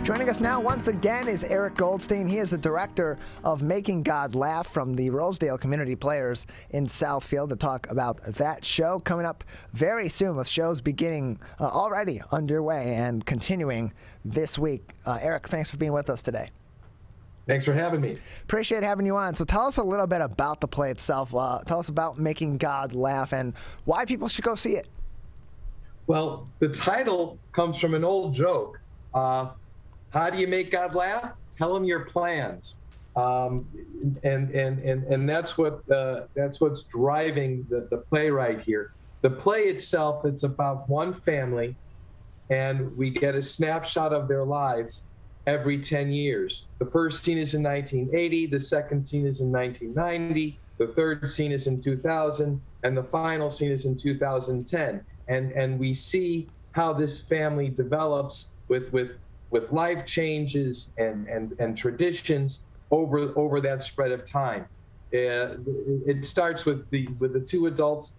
Joining us now once again is Eric Goldstein. He is the director of Making God Laugh from the Rosedale Community Players in Southfield to talk about that show coming up very soon, with shows beginning already underway and continuing this week. Eric, thanks for being with us today. Thanks for having me. Appreciate having you on. So tell us a little bit about the play itself. Tell us about Making God Laugh and why people should go see it. Well, the title comes from an old joke. How do you make God laugh? Tell him your plans. And that's what's driving the playwright here. The play itself, it's about one family, and we get a snapshot of their lives every 10 years. The first scene is in 1980, the second scene is in 1990, the third scene is in 2000, and the final scene is in 2010. And we see how this family develops with life changes and traditions over that spread of time. It starts with the two adults,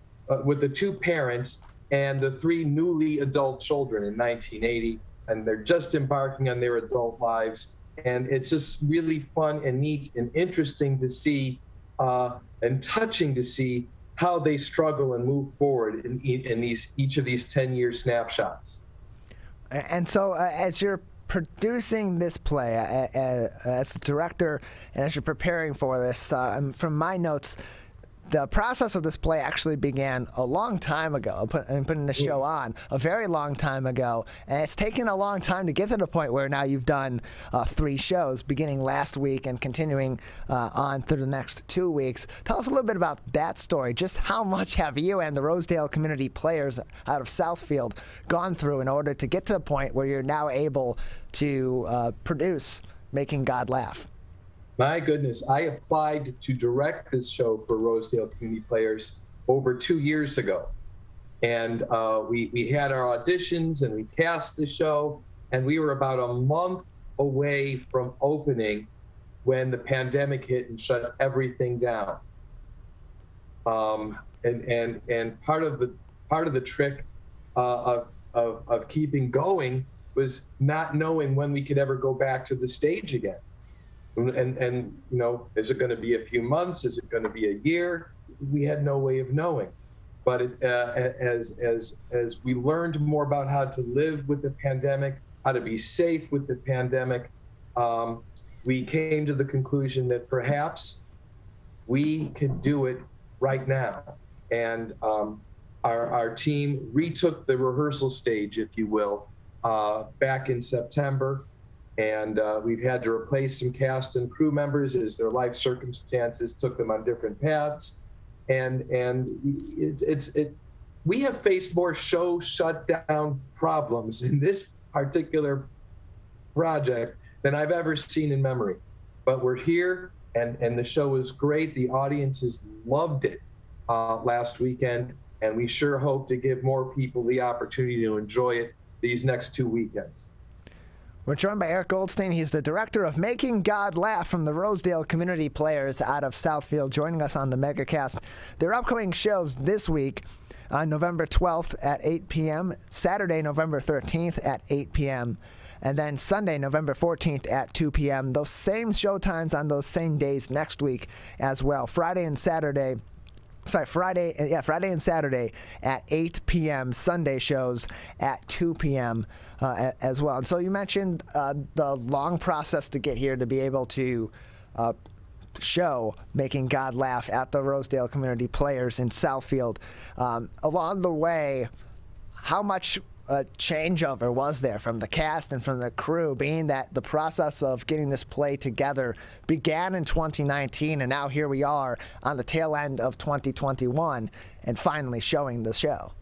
with the two parents and the three newly adult children in 1980, and they're just embarking on their adult lives. And it's just really fun and neat and interesting to see, and touching to see how they struggle and move forward in each of these 10-year snapshots. And so as you're producing this play, as the director and as you're preparing for this, from my notes, the process of this play actually began a long time ago, putting the show on a very long time ago, and it's taken a long time to get to the point where now you've done 3 shows, beginning last week and continuing on through the next 2 weeks. Tell us a little bit about that story. Just how much have you and the Rosedale Community Players out of Southfield gone through in order to get to the point where you're now able to produce Making God Laugh? My goodness, I applied to direct this show for Rosedale Community Players over 2 years ago. And we had our auditions and we cast the show, and we were about a month away from opening when the pandemic hit and shut everything down. And part of the trick of keeping going was not knowing when we could ever go back to the stage again. And you know, is it going to be a few months? Is it going to be a year? We had no way of knowing. But as we learned more about how to live with the pandemic, how to be safe with the pandemic, we came to the conclusion that perhaps we could do it right now. And our team retook the rehearsal stage, if you will, back in September. And we've had to replace some cast and crew members as their life circumstances took them on different paths. And we have faced more show shutdown problems in this particular project than I've ever seen in memory. But we're here, and the show is great. The audiences loved it last weekend, and we sure hope to give more people the opportunity to enjoy it these next 2 weekends. We're joined by Eric Goldstein. He's the director of Making God Laugh from the Rosedale Community Players out of Southfield, joining us on the Megacast. Their upcoming shows this week, on November 12th at 8 p.m., Saturday, November 13th at 8 p.m., and then Sunday, November 14th at 2 p.m. Those same show times on those same days next week as well. Friday and Saturday and Saturday at 8 p.m., Sunday shows at 2 p.m. As well. And so you mentioned the long process to get here to be able to show Making God Laugh at the Rosedale Community Players in Southfield. Along the way, how much changeover was there from the cast and from the crew, being that the process of getting this play together began in 2019, and now here we are on the tail end of 2021 and finally showing the show?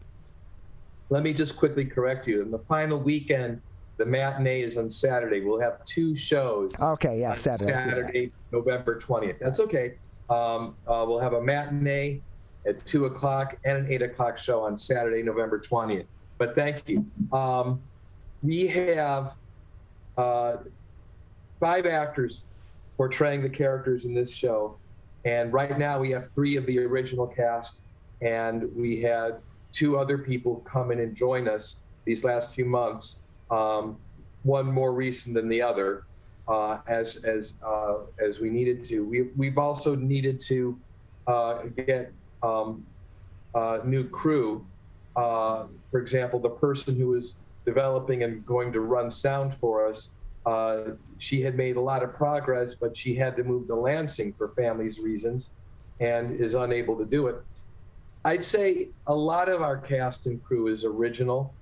Let me just quickly correct you. In the final weekend, the matinee is on Saturday. We'll have 2 shows. Okay, yeah, Saturday. Saturday, November 20th. That's okay. We'll have a matinee at 2 o'clock and an 8 o'clock show on Saturday, November 20th. But thank you. We have 5 actors portraying the characters in this show. And right now we have 3 of the original cast, and we had 2 other people come in and join us these last few months. one more recent than the other, as we needed to. We've also needed to get new crew. For example, the person who was developing and going to run sound for us, she had made a lot of progress, but she had to move to Lansing for family's reasons and is unable to do it. I'd say a lot of our cast and crew is original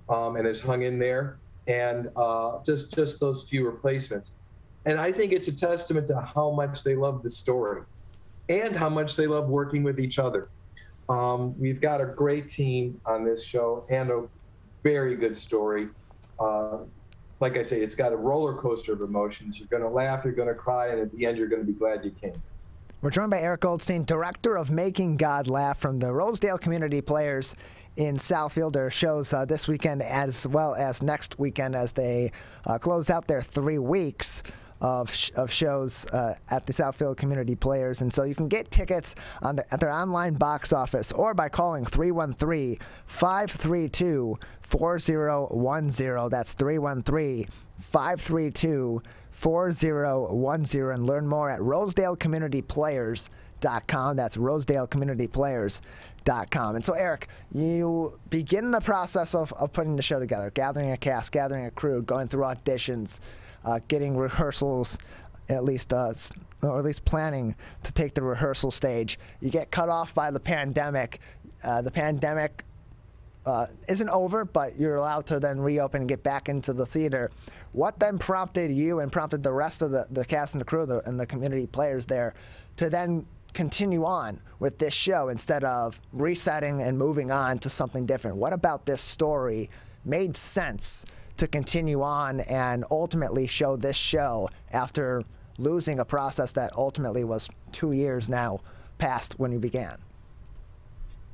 and has hung in there, and just those few replacements. And I think it's a testament to how much they love the story and how much they love working with each other. We've got a great team on this show and a very good story. Like I say, it's got a roller coaster of emotions. You're going to laugh, you're going to cry, and at the end, you're going to be glad you came. We're joined by Eric Goldstein, director of Making God Laugh from the Rosedale Community Players in Southfield. There are shows this weekend as well as next weekend as they close out their 3 weeks of shows at the Southfield Community Players. And so you can get tickets at their online box office or by calling 313-532-4010. That's 313-532-4010, and learn more at rosedalecommunityplayers.com. That's rosedalecommunityplayers.com. And so, Eric, you begin the process of putting the show together, gathering a cast, gathering a crew, going through auditions, getting rehearsals, at least planning to take the rehearsal stage. You get cut off by the pandemic. The pandemic isn't over, but you're allowed to then reopen and get back into the theater. What then prompted you and prompted the rest of the cast and the crew and the community players there to then continue on with this show instead of resetting and moving on to something different? What about this story made sense to continue on and ultimately show this show after losing a process that ultimately was 2 years now past when you began?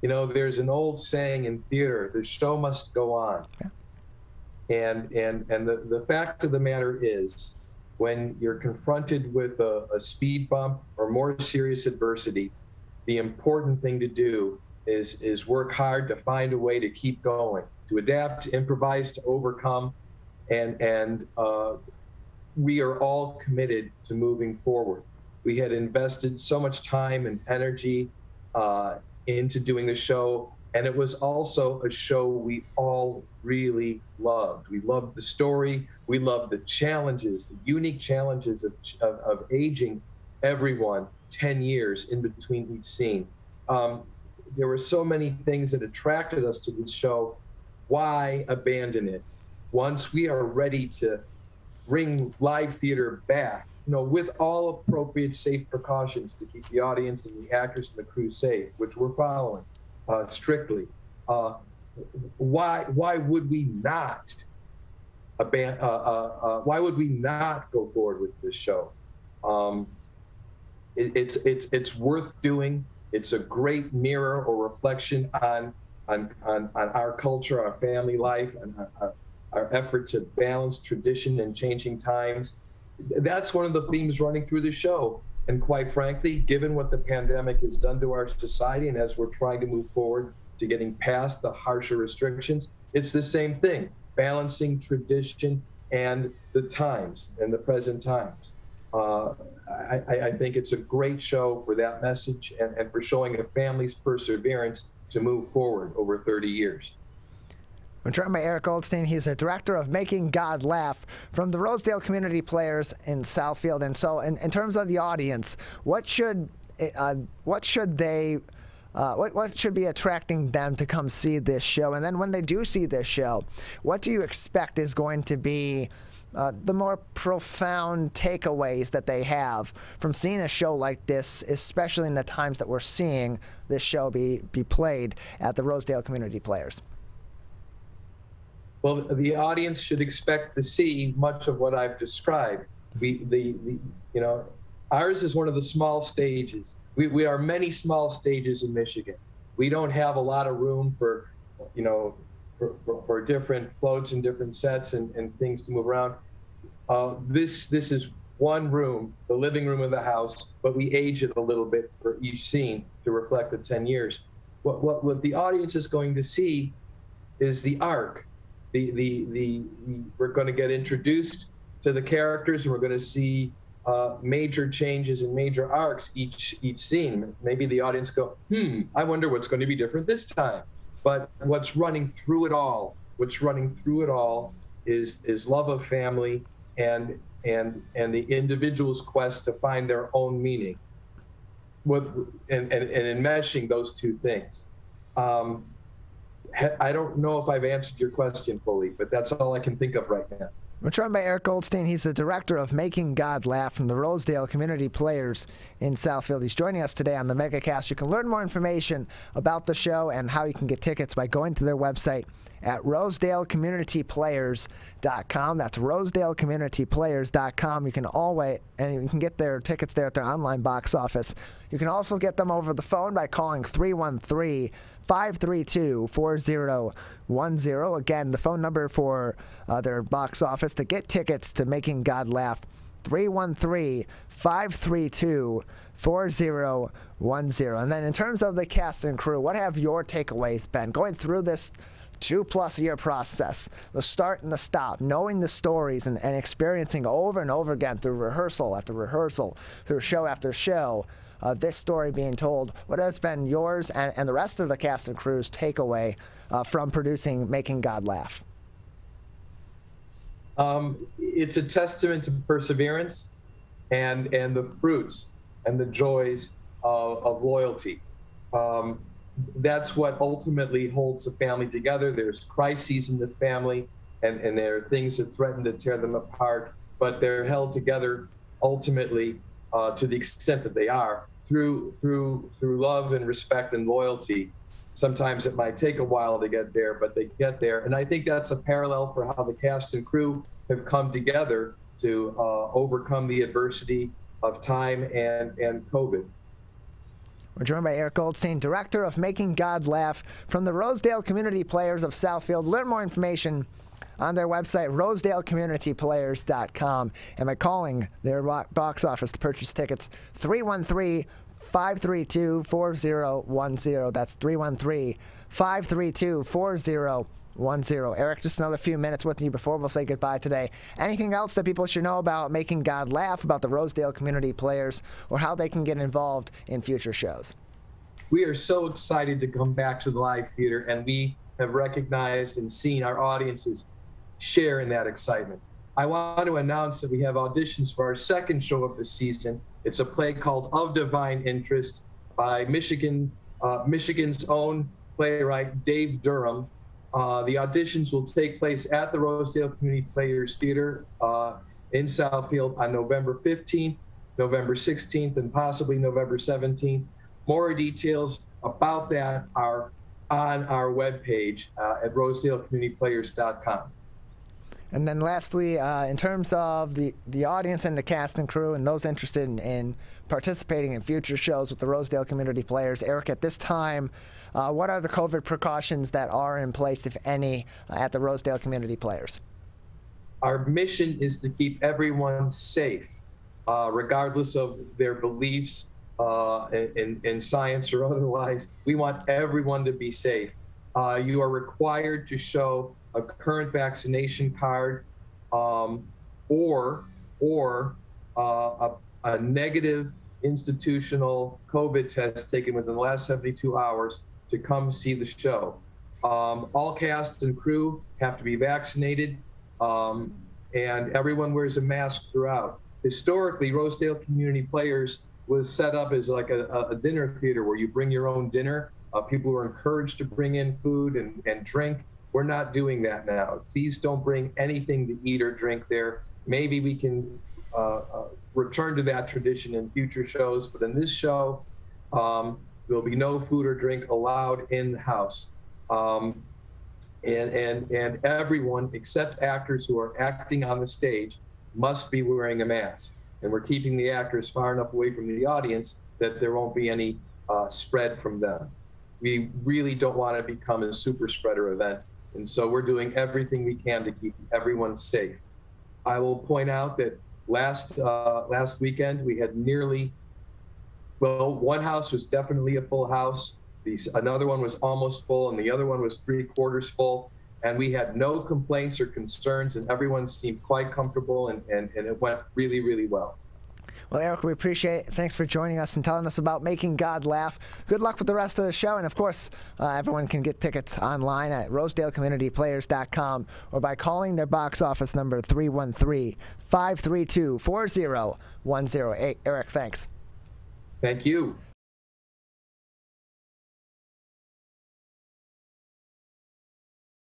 You know, there's an old saying in theater, the show must go on. Yeah. And the fact of the matter is, when you're confronted with a speed bump or more serious adversity, the important thing to do is work hard to find a way to keep going, to adapt, to improvise, to overcome. And we are all committed to moving forward. We had invested so much time and energy into doing the show, and it was also a show we all really loved. We loved the story. We loved the challenges, the unique challenges of aging everyone 10 years in between each scene. There were so many things that attracted us to this show. Why abandon it? Once we are ready to bring live theater back, you know, with all appropriate safe precautions to keep the audience and the actors and the crew safe, which we're following strictly. Why would we not why would we not go forward with this show? It's worth doing. It's a great mirror or reflection on our culture, our family life, and our effort to balance tradition and changing times. That's one of the themes running through the show. And quite frankly, given what the pandemic has done to our society, and as we're trying to move forward to getting past the harsher restrictions, it's the same thing, balancing tradition and the times and the present times. I think it's a great show for that message and for showing a family's perseverance to move forward over 30 years. I'm joined by Eric Goldstein. He's a director of Making God Laugh from the Rosedale Community Players in Southfield. And so, in terms of the audience, what should be attracting them to come see this show? And then, when they do see this show, what do you expect is going to be the more profound takeaways that they have from seeing a show like this, especially in the times that we're seeing this show be played at the Rosedale Community Players? Well, the audience should expect to see much of what I've described. Ours is one of the small stages. We are many small stages in Michigan. We don't have a lot of room for different floats and different sets and things to move around. This is one room, the living room of the house, but we age it a little bit for each scene to reflect the 10 years. What the audience is going to see is the arc we're going to get introduced to the characters, and we're going to see major changes and major arcs each scene. Maybe the audience go, I wonder what's going to be different this time. But what's running through it all is love of family and the individual's quest to find their own meaning and enmeshing those two things. I don't know if I've answered your question fully, but that's all I can think of right now. We're joined by Eric Goldstein. He's the director of Making God Laugh from the Rosedale Community Players in Southfield. He's joining us today on the Megacast. You can learn more information about the show and how you can get tickets by going to their website at rosedalecommunityplayers.com. That's rosedalecommunityplayers.com. You can get their tickets there at their online box office. You can also get them over the phone by calling 313-532-4010. Again, the phone number for their box office to get tickets to Making God Laugh, 313-532-4010. And then in terms of the cast and crew, what have your takeaways been going through this 2+ year process, the start and the stop, knowing the stories and experiencing over and over again through rehearsal after rehearsal, through show after show, this story being told? What has been yours and the rest of the cast and crew's takeaway from producing Making God Laugh? It's a testament to perseverance and the fruits and the joys of loyalty. That's what ultimately holds the family together. There's crises in the family, and there are things that threaten to tear them apart, but they're held together ultimately to the extent that they are through love and respect and loyalty. Sometimes it might take a while to get there, but they get there. And I think that's a parallel for how the cast and crew have come together to overcome the adversity of time and COVID. We're joined by Eric Goldstein, director of Making God Laugh from the Rosedale Community Players of Southfield. Learn more information on their website, rosedalecommunityplayers.com, and by calling their box office to purchase tickets, 313-532-4010. That's 313-532-4010. Eric, just another few minutes with you before we'll say goodbye today. Anything else that people should know about Making God Laugh, about the Rosedale Community Players, or how they can get involved in future shows? We are so excited to come back to the live theater, and we have recognized and seen our audiences share in that excitement. I want to announce that we have auditions for our second show of the season. It's a play called Of Divine Interest by Michigan's own playwright Dave Durham. The auditions will take place at the Rosedale Community Players Theater in Southfield on November 15th, November 16th, and possibly November 17th. More details about that are on our webpage at rosedaleCommunityPlayers.com. And then lastly, in terms of the audience and the cast and crew and those interested in participating in future shows with the Rosedale Community Players, Eric, at this time, what are the COVID precautions that are in place, if any, at the Rosedale Community Players? Our mission is to keep everyone safe, regardless of their beliefs in science or otherwise. We want everyone to be safe. You are required to show a current vaccination card or a negative institutional COVID test taken within the last 72 hours to come see the show. All cast and crew have to be vaccinated, and everyone wears a mask throughout. Historically, Rosedale Community Players was set up as like a dinner theater where you bring your own dinner. People were encouraged to bring in food and drink. We're not doing that now. Please don't bring anything to eat or drink there. Maybe we can return to that tradition in future shows, but in this show, there'll be no food or drink allowed in the house. And everyone, except actors who are acting on the stage, must be wearing a mask. And we're keeping the actors far enough away from the audience that there won't be any spread from them. We really don't want to become a super spreader event. And so we're doing everything we can to keep everyone safe. I will point out that last weekend we had one house was definitely a full house. Another one was almost full, and the other one was 3/4 full. and we had no complaints or concerns, and everyone seemed quite comfortable, and it went really, really well. Well, Eric, we appreciate it. Thanks for joining us and telling us about Making God Laugh. Good luck with the rest of the show. And, of course, everyone can get tickets online at rosedaleCommunityPlayers.com or by calling their box office number 313-532-4010. Eric, thanks. Thank you.